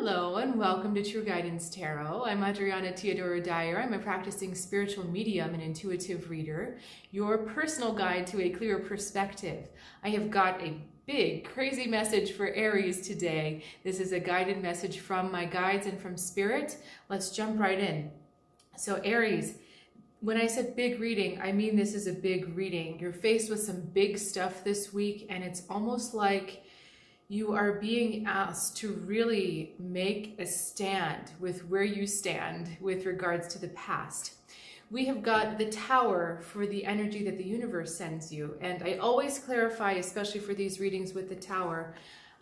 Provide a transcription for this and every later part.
Hello and welcome to True Guidance Tarot. I'm Adriana Teodoro-Dier. I'm a practicing spiritual medium and intuitive reader, your personal guide to a clearer perspective. I have got a big, crazy message for Aries today. This is a guided message from my guides and from Spirit. Let's jump right in. So Aries, when I said big reading, I mean this is a big reading. You're faced with some big stuff this week, and it's almost like you are being asked to really make a stand with where you stand with regards to the past. We have got the Tower for the energy that the universe sends you. And I always clarify, especially for these readings with the Tower,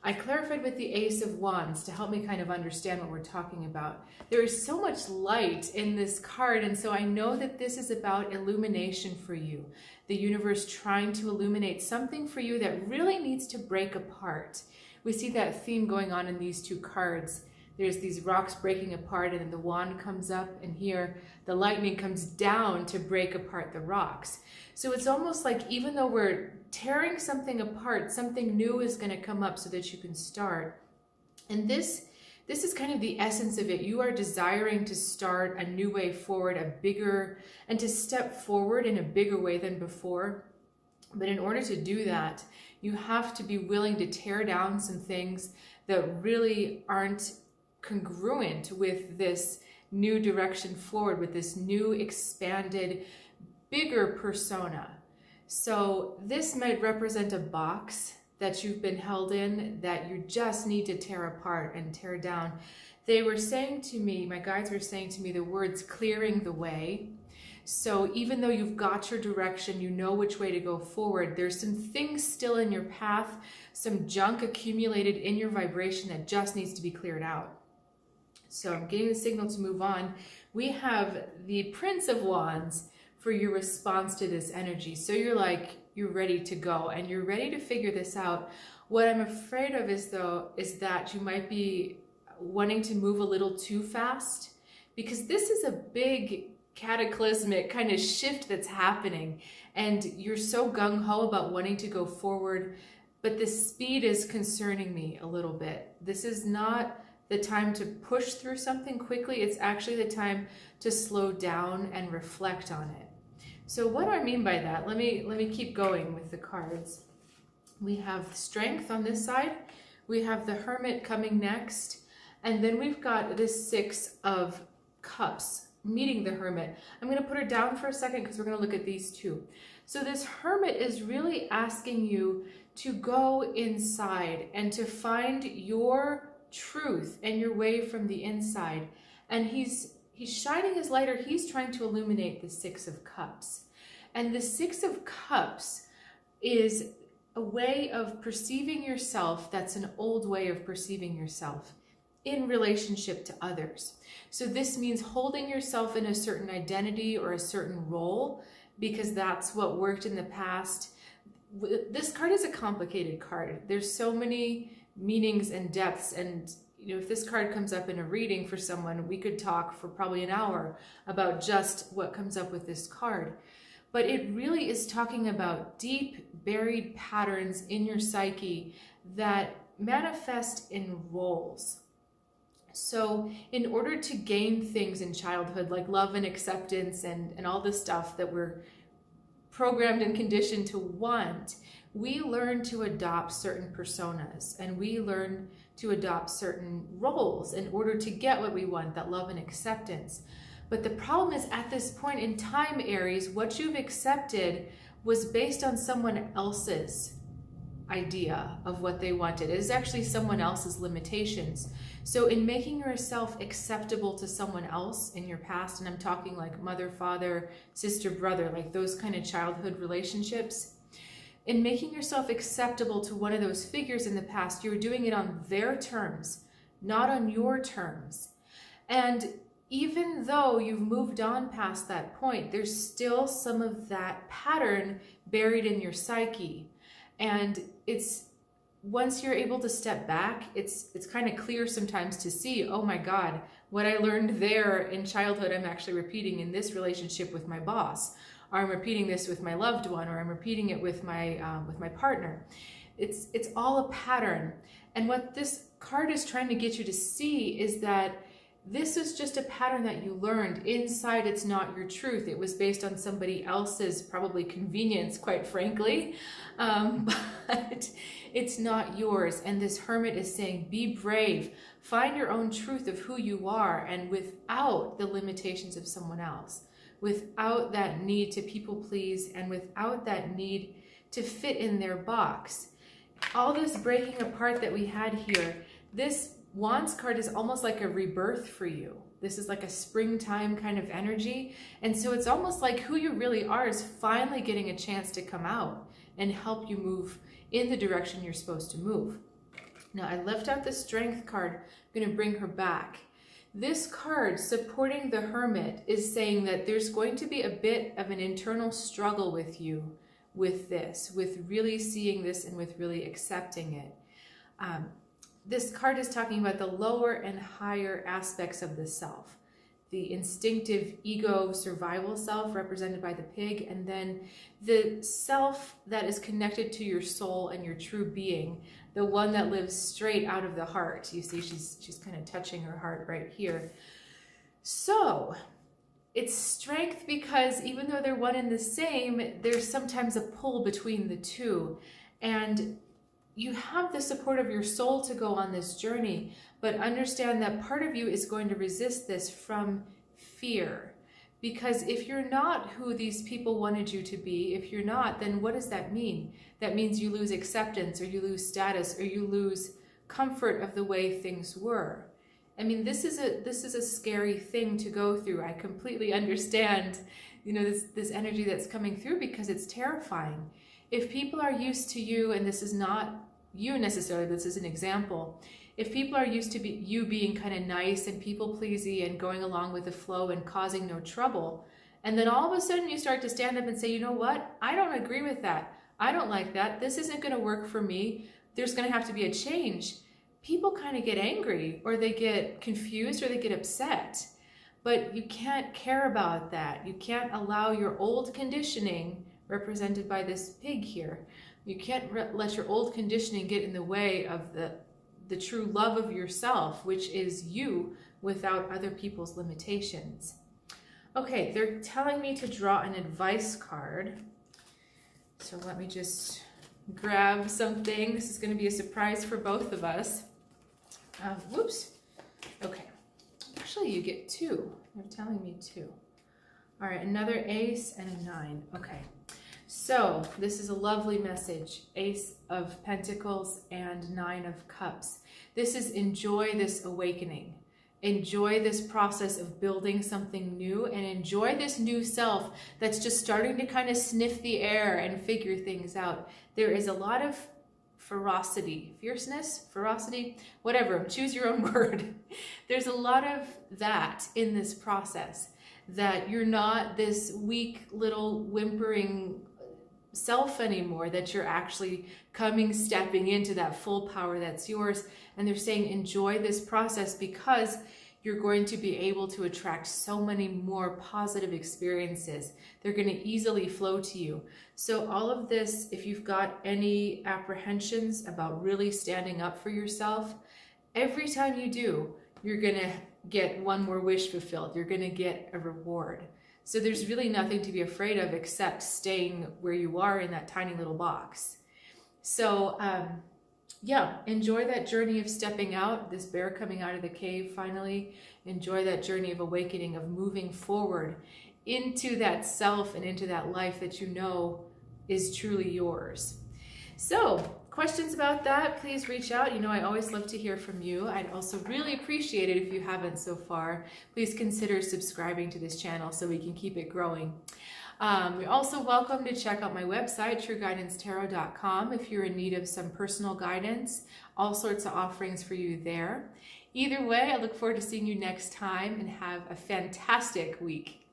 I clarified with the Ace of Wands to help me kind of understand what we're talking about. There is so much light in this card, and so I know that this is about illumination for you. The universe trying to illuminate something for you that really needs to break apart. We see that theme going on in these two cards. There's these rocks breaking apart, and then the wand comes up, and here the lightning comes down to break apart the rocks. So it's almost like even though we're tearing something apart, something new is going to come up so that you can start. And this is kind of the essence of it. You are desiring to start a new way forward, a bigger, and to step forward in a bigger way than before. But in order to do that, you have to be willing to tear down some things that really aren't congruent with this new direction forward, with this new expanded, bigger persona. So this might represent a box that you've been held in that you just need to tear apart and tear down. They were saying to me, my guides were saying to me the words clearing the way. So even though you've got your direction, you know which way to go forward, there's some things still in your path, some junk accumulated in your vibration that just needs to be cleared out. So I'm getting the signal to move on. We have the Prince of Wands for your response to this energy. So you're ready to go and you're ready to figure this out. What I'm afraid of is that you might be wanting to move a little too fast, because this is a big cataclysmic kind of shift that's happening, and you're so gung-ho about wanting to go forward, but the speed is concerning me a little bit. This is not the time to push through something quickly. It's actually the time to slow down and reflect on it. So what do I mean by that? Let me keep going with the cards. We have Strength on this side, we have the Hermit coming next, and then we've got this Six of Cups meeting the Hermit. I'm going to put her down for a second because we're going to look at these two. So this Hermit is really asking you to go inside and to find your truth and your way from the inside. And he's shining his light, or he's trying to illuminate the Six of Cups. And the Six of Cups is a way of perceiving yourself that's an old way of perceiving yourself in relationship to others. So this means holding yourself in a certain identity or a certain role because that's what worked in the past. This card is a complicated card. There's so many meanings and depths, and if this card comes up in a reading for someone, we could talk for probably an hour about just what comes up with this card. But it really is talking about deep buried patterns in your psyche that manifest in roles. So in order to gain things in childhood like love and acceptance and all this stuff that we're programmed and conditioned to want, we learn to adopt certain personas and we learn to adopt certain roles in order to get what we want, that love and acceptance. But the problem is, at this point in time, Aries, what you've accepted was based on someone else's idea of what they wanted. It is actually someone else's limitations. So in making yourself acceptable to someone else in your past, and I'm talking like mother, father, sister, brother, like those kind of childhood relationships, in making yourself acceptable to one of those figures in the past, you're doing it on their terms, not on your terms. And even though you've moved on past that point, there's still some of that pattern buried in your psyche. And once you're able to step back, it's kind of clear sometimes to see, oh my God, what I learned there in childhood, I'm actually repeating in this relationship with my boss, or I'm repeating this with my loved one, or I'm repeating it with my partner. It's all a pattern. And what this card is trying to get you to see is that this is just a pattern that you learned. Inside, it's not your truth. It was based on somebody else's, probably convenience, quite frankly, but it's not yours. And this Hermit is saying, be brave, find your own truth of who you are, and without the limitations of someone else, without that need to people please, and without that need to fit in their box. All this breaking apart that we had here, this Wands card is almost like a rebirth for you. This is like a springtime kind of energy. And so it's almost like who you really are is finally getting a chance to come out and help you move in the direction you're supposed to move. Now, I left out the Strength card. I'm going to bring her back. This card supporting the Hermit is saying that there's going to be a bit of an internal struggle with you with this, with really seeing this and with really accepting it. This card is talking about the lower and higher aspects of the self. The instinctive ego survival self represented by the pig, and then the self that is connected to your soul and your true being, the one that lives straight out of the heart. You see she's kind of touching her heart right here. So it's strength because even though they're one and the same, there's sometimes a pull between the two. And you have the support of your soul to go on this journey, but understand that part of you is going to resist this from fear. Because if you're not who these people wanted you to be, if you're not, then what does that mean? That means you lose acceptance, or you lose status, or you lose comfort of the way things were. I mean, this is a scary thing to go through. I completely understand, you know, this energy that's coming through, because it's terrifying. If people are used to you, and this is not you necessarily, this is an example. If people are used to you being kind of nice and people-pleasy and going along with the flow and causing no trouble, and then all of a sudden you start to stand up and say, you know what? I don't agree with that. I don't like that. This isn't going to work for me. There's going to have to be a change. People kind of get angry, or they get confused, or they get upset. But you can't care about that. You can't allow your old conditioning, represented by this pig here, you can't let your old conditioning get in the way of the true love of yourself, which is you without other people's limitations. Okay, they're telling me to draw an advice card. So let me just grab something. This is going to be a surprise for both of us. Whoops. Okay. Actually, you get two. They're telling me two. All right, another ace and a 9. Okay. So this is a lovely message, Ace of Pentacles and 9 of Cups. This is enjoy this awakening. Enjoy this process of building something new, and enjoy this new self that's just starting to kind of sniff the air and figure things out. There is a lot of ferocity, fierceness, ferocity, whatever, choose your own word. There's a lot of that in this process, that you're not this weak little whimpering self anymore, that you're actually stepping into that full power that's yours. And they're saying enjoy this process, because you're going to be able to attract so many more positive experiences. They're going to easily flow to you. So all of this, if you've got any apprehensions about really standing up for yourself, every time you do, you're going to get one more wish fulfilled. You're going to get a reward. So there's really nothing to be afraid of except staying where you are in that tiny little box. So yeah, enjoy that journey of stepping out, this bear coming out of the cave finally. Enjoy that journey of awakening, of moving forward into that self and into that life that you know is truly yours. So questions about that, please reach out. You know, I always love to hear from you. I'd also really appreciate it if you haven't so far. Please consider subscribing to this channel so we can keep it growing. You're also welcome to check out my website, trueguidancetarot.com, if you're in need of some personal guidance. All sorts of offerings for you there. Either way, I look forward to seeing you next time, and have a fantastic week.